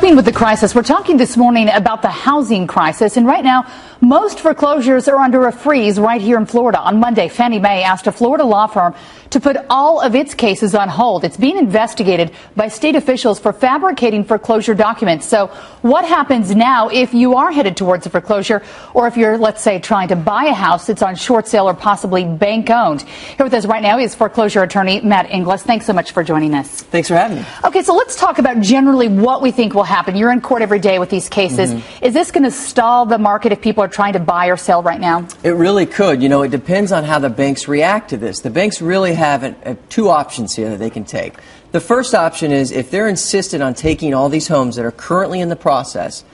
Keeping with the crisis, we're talking this morning about the housing crisis, and right now most foreclosures are under a freeze right here in Florida. On Monday, Fannie Mae asked a Florida law firm to put all of its cases on hold. It's being investigated by state officials for fabricating foreclosure documents. So what happens now if you are headed towards a foreclosure, or if you're, let's say, trying to buy a house that's on short sale or possibly bank owned? Here with us right now is foreclosure attorney Matt Englett. Thanks so much for joining us. Thanks for having me. Okay, so let's talk about generally what we think will happen. You're in court every day with these cases. Is this going to stall the market if people are trying to buy or sell right now? It really could. You know, it depends on how the banks react to this. The banks really have two options here that they can take. The first option is if they're insistent on taking all these homes that are currently in the process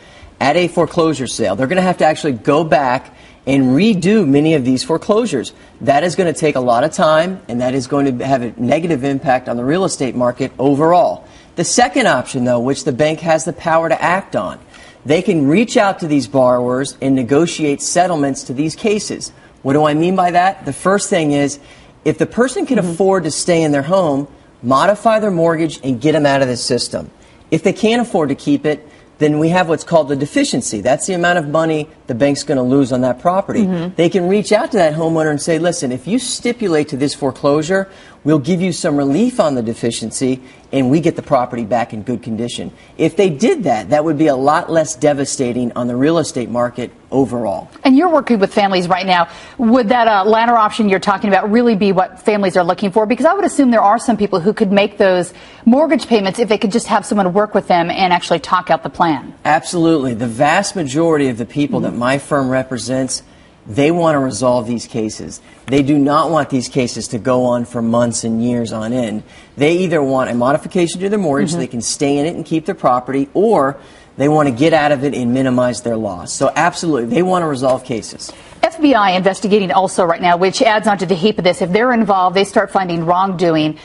at a foreclosure sale, they're going to have to actually go back and redo many of these foreclosures. That is going to take a lot of time, and that is going to have a negative impact on the real estate market overall. The second option, though, which the bank has the power to act on, they can reach out to these borrowers and negotiate settlements to these cases. What do I mean by that? The first thing is, if the person can afford to stay in their home, modify their mortgage and get them out of the system. If they can't afford to keep it, then we have what's called the deficiency. That's the amount of money the bank's going to lose on that property. They can reach out to that homeowner and say, listen, if you stipulate to this foreclosure, we'll give you some relief on the deficiency and we get the property back in good condition. If they did that, that would be a lot less devastating on the real estate market overall. And you're working with families right now. Would that latter option you're talking about really be what families are looking for? Because I would assume there are some people who could make those mortgage payments if they could just have someone work with them and actually talk out the plan. Absolutely. The vast majority of the people that my firm represents, they want to resolve these cases. They do not want these cases to go on for months and years on end. They either want a modification to their mortgage so they can stay in it and keep their property, or they want to get out of it and minimize their loss. So absolutely, they want to resolve cases. FBI investigating also right now, which adds onto the heap of this. If they're involved, they start finding wrongdoing.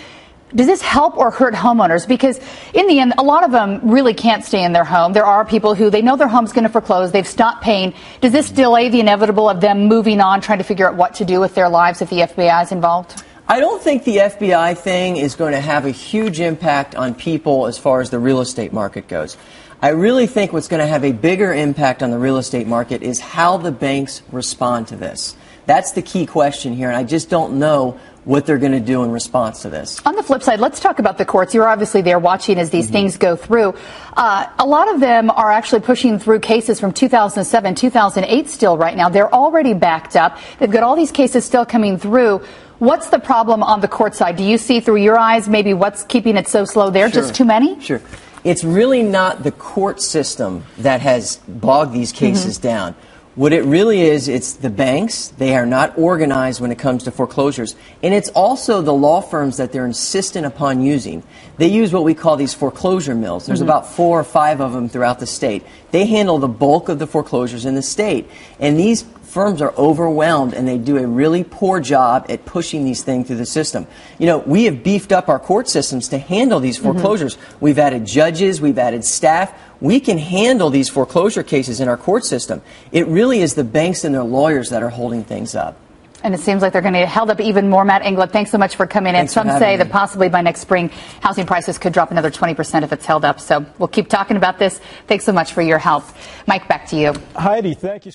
Does this help or hurt homeowners? Because in the end, a lot of them really can't stay in their home. There are people who they know their home's going to foreclose. They've stopped paying. Does this delay the inevitable of them moving on, trying to figure out what to do with their lives if the FBI is involved? I don't think the FBI thing is going to have a huge impact on people as far as the real estate market goes. I really think what's going to have a bigger impact on the real estate market is how the banks respond to this. That's the key question here, and I just don't know what they're going to do in response to this. On the flip side, let's talk about the courts. You're obviously there watching as these things go through. A lot of them are actually pushing through cases from 2007, 2008 still right now. They're already backed up. They've got all these cases still coming through. What's the problem on the court side? Do you see through your eyes maybe what's keeping it so slow there? Sure. Just too many? Sure. It's really not the court system that has bogged these cases down. What it really is, it's the banks. They are not organized when it comes to foreclosures. And it's also the law firms that they're insistent upon using. They use what we call these foreclosure mills. There's about 4 or 5 of them throughout the state. They handle the bulk of the foreclosures in the state. And these firms are overwhelmed, and they do a really poor job at pushing these things through the system. You know, we have beefed up our court systems to handle these foreclosures. We've added judges, we've added staff. We can handle these foreclosure cases in our court system. It really is the banks and their lawyers that are holding things up. And it seems like they're going to get held up even more. Matt Englett, thanks so much for coming in. Some say that possibly by next spring, housing prices could drop another 20% if it's held up. So we'll keep talking about this. Thanks so much for your help. Mike, back to you. Heidi, thank you.